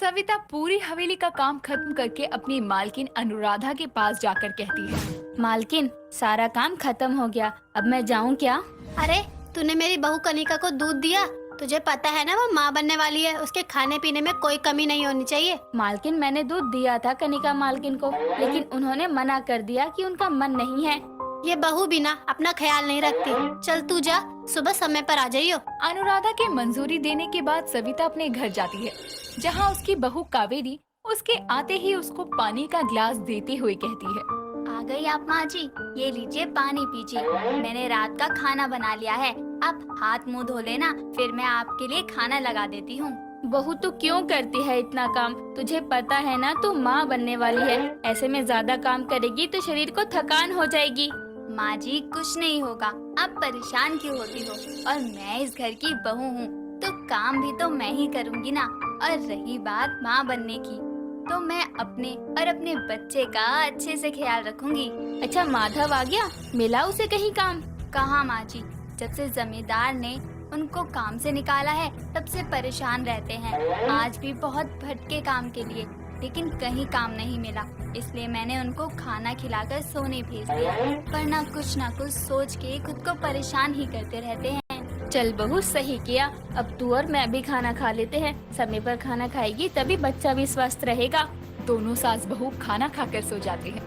सविता पूरी हवेली का काम खत्म करके अपनी मालकिन अनुराधा के पास जाकर कहती है। मालकिन, सारा काम खत्म हो गया, अब मैं जाऊं क्या? अरे, तूने मेरी बहू कनिका को दूध दिया? तुझे पता है ना वो माँ बनने वाली है, उसके खाने पीने में कोई कमी नहीं होनी चाहिए। मालकिन, मैंने दूध दिया था कनिका मालकिन को, लेकिन उन्होंने मना कर दिया कि उनका मन नहीं है। ये बहू भी ना अपना ख्याल नहीं रखती। चल तू जा, सुबह समय पर आ जाइयो। अनुराधा के मंजूरी देने के बाद सविता अपने घर जाती है, जहाँ उसकी बहू कावेरी उसके आते ही उसको पानी का गिलास देते हुए कहती है। आ गई आप माँ जी, ये लीजिए पानी पीजिए। मैंने रात का खाना बना लिया है, आप हाथ मुंह धो लेना, फिर मैं आपके लिए खाना लगा देती हूँ। बहू तू क्यों करती है इतना काम? तुझे पता है ना तू माँ बनने वाली है, ऐसे में ज्यादा काम करेगी तो शरीर को थकान हो जाएगी। माँ जी, कुछ नहीं होगा, आप परेशान क्यों होती हो? और मैं इस घर की बहू हूँ, तो काम भी तो मैं ही करूँगी ना। और रही बात माँ बनने की, तो मैं अपने और अपने बच्चे का अच्छे से ख्याल रखूंगी। अच्छा, माधव आ गया? मिला उसे कहीं काम? कहाँ माँ जी, जब से जमींदार ने उनको काम से निकाला है तब से परेशान रहते हैं। आज भी बहुत भटके काम के लिए, लेकिन कहीं काम नहीं मिला, इसलिए मैंने उनको खाना खिलाकर सोने भेज दिया, वरना कुछ ना कुछ सोच के खुद को परेशान ही करते रहते हैं। चल बहू, सही किया, अब तू और मैं भी खाना खा लेते हैं। समय पर खाना खाएगी तभी बच्चा भी स्वस्थ रहेगा। दोनों सास बहू खाना खाकर सो जाते हैं।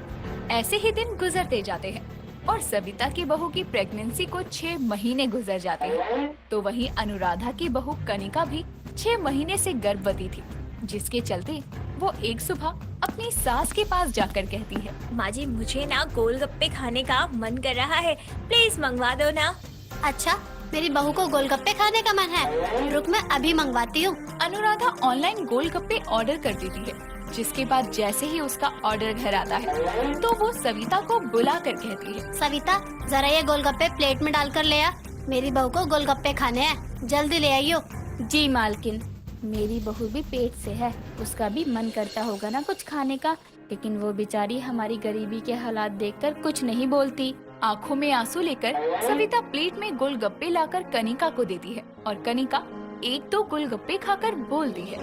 ऐसे ही दिन गुजरते जाते हैं और सविता की बहू की प्रेगनेंसी को 6 महीने गुजर जाते हैं। तो वहीं अनुराधा की बहू कनिका भी 6 महीने से गर्भवती थी, जिसके चलते वो एक सुबह अपनी सास के पास जाकर कहती है। माँ जी, मुझे ना गोलगप्पे खाने का मन कर रहा है, प्लीज मंगवा दो ना। अच्छा, मेरी बहू को गोलगप्पे खाने का मन है, रुक मैं अभी मंगवाती हूँ। अनुराधा ऑनलाइन गोलगप्पे ऑर्डर कर देती है, जिसके बाद जैसे ही उसका ऑर्डर घर आता है तो वो सविता को बुला कर कहती है। सविता, जरा ये गोलगप्पे प्लेट में डालकर ले आ, मेरी बहू को गोलगप्पे खाने हैं, जल्दी ले आइयो। जी मालकिन, मेरी बहू भी पेट से है, उसका भी मन करता होगा ना कुछ खाने का, लेकिन वो बेचारी हमारी गरीबी के हालात देखकर कुछ नहीं बोलती। आंखों में आंसू लेकर सविता प्लेट में गोलगप्पे लाकर कनिका को देती है और कनिका 1-2 गोलगप्पे खाकर बोलती है।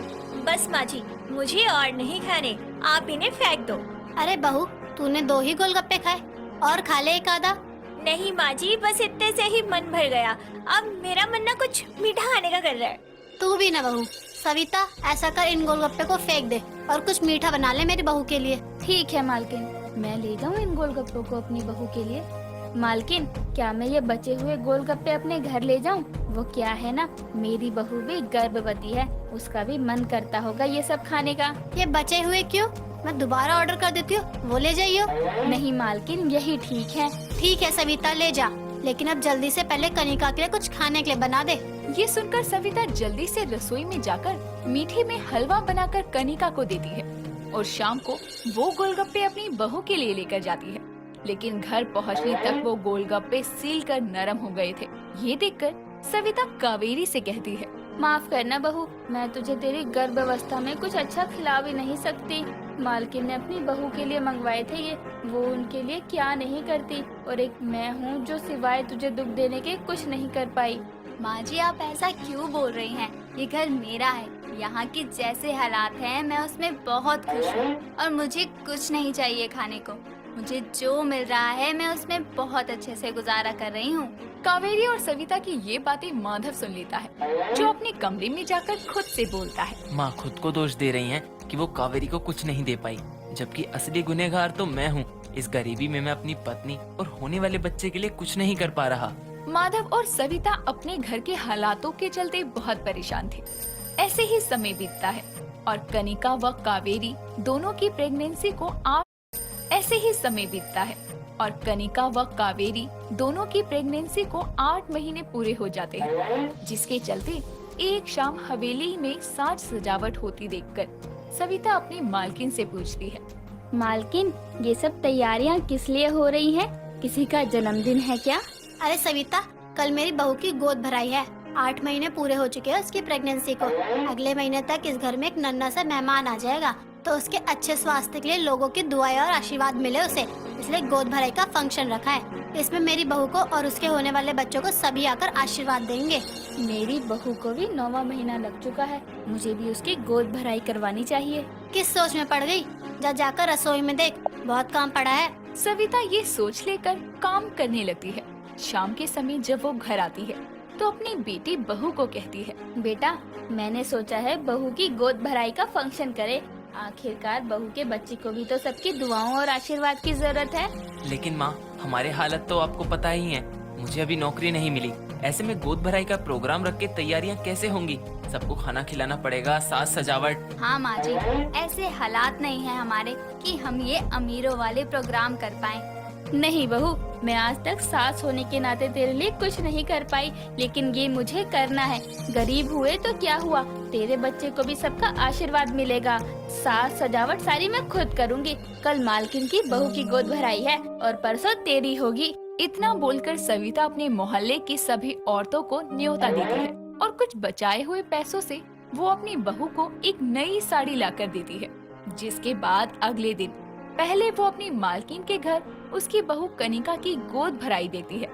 बस माँ जी, मुझे और नहीं खाने, आप इन्हें फेंक दो। अरे बहू, तूने 2 ही गोलगप्पे खाए, और खा ले एक आधा। नहीं माँ जी, बस इतने से ही मन भर गया, अब मेरा मन ना कुछ मीठा खाने का कर रहा है। तू भी ना बहू। सविता, ऐसा कर, इन गोलगप्पे को फेंक दे और कुछ मीठा बना ले मेरी बहू के लिए। ठीक है मालकिन, मैं ले जाऊँ इन गोलगप्पों को अपनी बहू के लिए। मालकिन, क्या मैं ये बचे हुए गोलगप्पे अपने घर ले जाऊं? वो क्या है ना, मेरी बहू भी गर्भवती है, उसका भी मन करता होगा ये सब खाने का। ये बचे हुए क्यों? मैं दोबारा ऑर्डर कर देती हूँ, वो ले जाइयो। नहीं मालकिन, यही ठीक है। ठीक है सविता, ले जा, लेकिन अब जल्दी से पहले कनिका के लिए कुछ खाने के लिए बना दे। ये सुनकर सविता जल्दी से रसोई में जाकर मीठे में हलवा बनाकर कनिका को देती है और शाम को वो गोलगप्पे अपनी बहू के लिए लेकर जाती है। लेकिन घर पहुंचने तक वो गोलगप्पे सील कर नरम हो गए थे। ये देखकर सविता कावेरी से कहती है। माफ करना बहू, मैं तुझे तेरी गर्भावस्था में कुछ अच्छा खिला भी नहीं सकती। मालकिन ने अपनी बहू के लिए मंगवाए थे ये, वो उनके लिए क्या नहीं करती, और एक मैं हूँ जो सिवाय तुझे दुख देने के कुछ नहीं कर पाई। माँ जी, आप ऐसा क्यों बोल रही हैं? ये घर मेरा है, यहाँ के जैसे हालात हैं मैं उसमें बहुत खुश हूँ और मुझे कुछ नहीं चाहिए खाने को। मुझे जो मिल रहा है मैं उसमें बहुत अच्छे से गुजारा कर रही हूँ। कावेरी और सविता की ये बातें माधव सुन लेता है, जो अपने कमरे में जाकर खुद से बोलता है। माँ खुद को दोष दे रही हैं कि वो कावेरी को कुछ नहीं दे पाई, जबकि असली गुनहगार तो मैं हूँ। इस गरीबी में मैं अपनी पत्नी और होने वाले बच्चे के लिए कुछ नहीं कर पा रहा। माधव और सविता अपने घर के हालातों के चलते बहुत परेशान थे। ऐसे ही समय बीतता है और कनिका व कावेरी दोनों की प्रेगनेंसी को 8 महीने पूरे हो जाते हैं, जिसके चलते एक शाम हवेली में साज सजावट होती देखकर सविता अपनी मालकिन से पूछती है। मालकिन, ये सब तैयारियाँ किस लिए हो रही हैं? किसी का जन्मदिन है क्या? अरे सविता, कल मेरी बहू की गोद भराई है, 8 महीने पूरे हो चुके हैं उसकी प्रेगनेंसी को। अगले महीने तक इस घर में एक नन्हा सा मेहमान आ जाएगा तो उसके अच्छे स्वास्थ्य के लिए लोगों की दुआएं और आशीर्वाद मिले उसे, इसलिए गोद भराई का फंक्शन रखा है। इसमें मेरी बहू को और उसके होने वाले बच्चों को सभी आकर आशीर्वाद देंगे। मेरी बहू को भी 9वां महीना लग चुका है, मुझे भी उसकी गोद भराई करवानी चाहिए। किस सोच में पड़ गई? जा जाकर रसोई में देख, बहुत काम पड़ा है। सविता ये सोच लेकर काम करने लगती है। शाम के समय जब वो घर आती है तो अपनी बेटी बहू को कहती है, बेटा, मैंने सोचा है बहू की गोद भराई का फंक्शन करे। आखिरकार बहू के बच्चे को भी तो सबकी दुआओं और आशीर्वाद की जरूरत है। लेकिन माँ, हमारे हालत तो आपको पता ही है। मुझे अभी नौकरी नहीं मिली, ऐसे में गोद भराई का प्रोग्राम रख के तैयारियाँ कैसे होंगी? सबको खाना खिलाना पड़ेगा, साज सजावट। हाँ माँ जी, ऐसे हालात नहीं है हमारे कि हम ये अमीरों वाले प्रोग्राम कर पाएं। नहीं बहू, मैं आज तक सास होने के नाते तेरे लिए कुछ नहीं कर पाई, लेकिन ये मुझे करना है। गरीब हुए तो क्या हुआ, तेरे बच्चे को भी सबका आशीर्वाद मिलेगा। सास सजावट सारी मैं खुद करूँगी। कल मालकिन की बहू की गोद भराई है और परसों तेरी होगी। इतना बोलकर सविता अपने मोहल्ले की सभी औरतों को न्योता देती है और कुछ बचाए हुए पैसों से वो अपनी बहू को एक नई साड़ी लाकर देती है। जिसके बाद अगले दिन पहले वो अपनी मालकिन के घर उसकी बहू कनिका की गोद भराई देती है,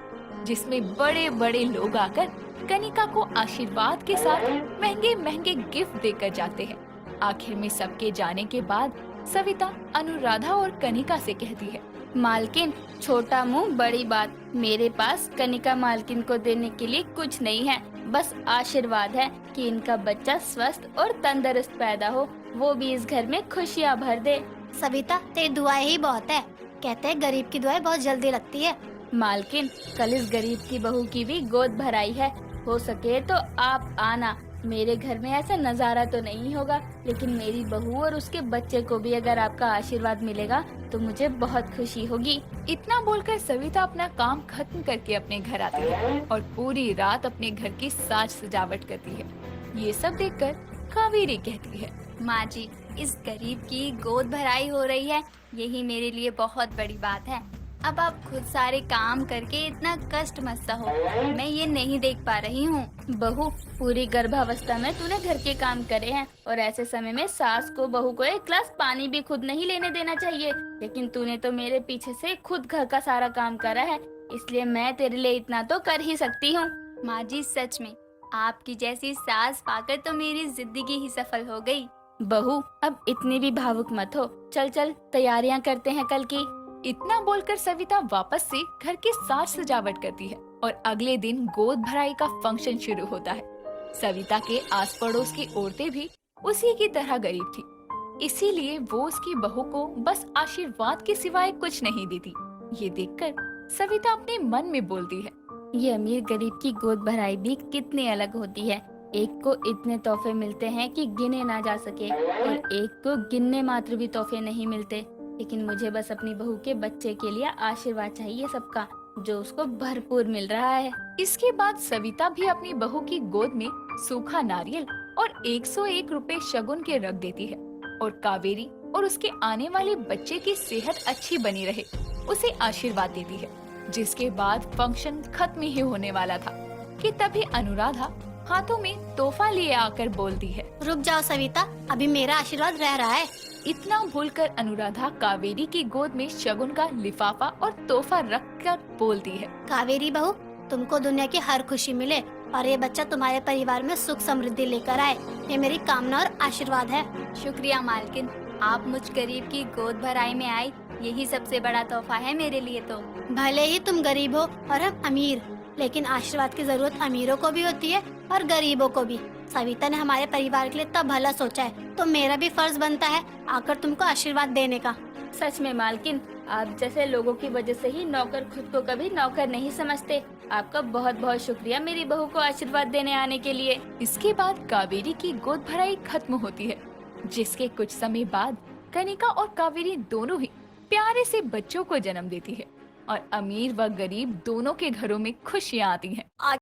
जिसमें बड़े बड़े लोग आकर कनिका को आशीर्वाद के साथ महंगे महंगे गिफ्ट देकर जाते हैं। आखिर में सबके जाने के बाद सविता अनुराधा और कनिका से कहती है, मालकिन, छोटा मुंह बड़ी बात। मेरे पास कनिका मालकिन को देने के लिए कुछ नहीं है, बस आशीर्वाद है कि इनका बच्चा स्वस्थ और तंदुरुस्त पैदा हो, वो भी इस घर में खुशियाँ भर दे। सविता, तेरी दुआएं ही बहुत है। कहते हैं गरीब की दुआएं बहुत जल्दी लगती है। मालकिन, कल इस गरीब की बहू की भी गोद भराई है, हो सके तो आप आना। मेरे घर में ऐसा नजारा तो नहीं होगा, लेकिन मेरी बहू और उसके बच्चे को भी अगर आपका आशीर्वाद मिलेगा तो मुझे बहुत खुशी होगी। इतना बोलकर सविता अपना काम खत्म करके अपने घर आती है और पूरी रात अपने घर की साज सजावट करती है। ये सब देखकर कावेरी कहती है, माँ जी, इस गरीब की गोद भराई हो रही है, यही मेरे लिए बहुत बड़ी बात है। अब आप खुद सारे काम करके इतना कष्ट मत सहो, मैं ये नहीं देख पा रही हूँ। बहू, पूरी गर्भावस्था में तूने घर के काम करे हैं और ऐसे समय में सास को बहू को एक गिलास पानी भी खुद नहीं लेने देना चाहिए, लेकिन तूने तो मेरे पीछे से खुद घर का सारा काम करा है, इसलिए मैं तेरे लिए इतना तो कर ही सकती हूँ। माँ जी, सच में आपकी जैसी सास पाकर तो मेरी जिंदगी ही सफल हो गई। बहू, अब इतनी भी भावुक मत हो, चल चल तैयारियां करते हैं कल की। इतना बोलकर सविता वापस से घर की साज सजावट करती है और अगले दिन गोद भराई का फंक्शन शुरू होता है। सविता के आस पड़ोस की औरतें भी उसी की तरह गरीब थी, इसीलिए वो उसकी बहू को बस आशीर्वाद के सिवाय कुछ नहीं देती। ये देखकर सविता अपने मन में बोलती है, ये अमीर गरीब की गोद भराई भी कितनी अलग होती है। एक को इतने तोहफे मिलते हैं कि गिने ना जा सके और एक को गिनने मात्र भी तोहफे नहीं मिलते, लेकिन मुझे बस अपनी बहू के बच्चे के लिए आशीर्वाद चाहिए सबका, जो उसको भरपूर मिल रहा है। इसके बाद सविता भी अपनी बहू की गोद में सूखा नारियल और 101 रुपए शगुन के रख देती है और कावेरी और उसके आने वाले बच्चे की सेहत अच्छी बनी रहे उसे आशीर्वाद देती है। जिसके बाद फंक्शन खत्म ही होने वाला था कि तभी अनुराधा हाथों में तोहफा लिए आकर बोलती है, रुक जाओ सविता, अभी मेरा आशीर्वाद रह रहा है। इतना भूलकर अनुराधा कावेरी की गोद में शगुन का लिफाफा और तोहफा रखकर बोलती है, कावेरी बहू, तुमको दुनिया की हर खुशी मिले और ये बच्चा तुम्हारे परिवार में सुख समृद्धि लेकर आए, ये मेरी कामना और आशीर्वाद है। शुक्रिया मालकिन, आप मुझ गरीब की गोद भराई में आई, यही सबसे बड़ा तोहफा है मेरे लिए। तो भले ही तुम गरीब हो और हम अमीर, लेकिन आशीर्वाद की जरूरत अमीरों को भी होती है और गरीबों को भी। सविता ने हमारे परिवार के लिए इतना भला सोचा है, तो मेरा भी फर्ज बनता है आकर तुमको आशीर्वाद देने का। सच में मालकिन, आप जैसे लोगों की वजह से ही नौकर खुद को कभी नौकर नहीं समझते। आपका बहुत बहुत शुक्रिया मेरी बहू को आशीर्वाद देने आने के लिए। इसके बाद कावेरी की गोद भराई खत्म होती है, जिसके कुछ समय बाद कनिका और कावेरी दोनों ही प्यारे से बच्चों को जन्म देती है और अमीर व गरीब दोनों के घरों में खुशियाँ आती हैं।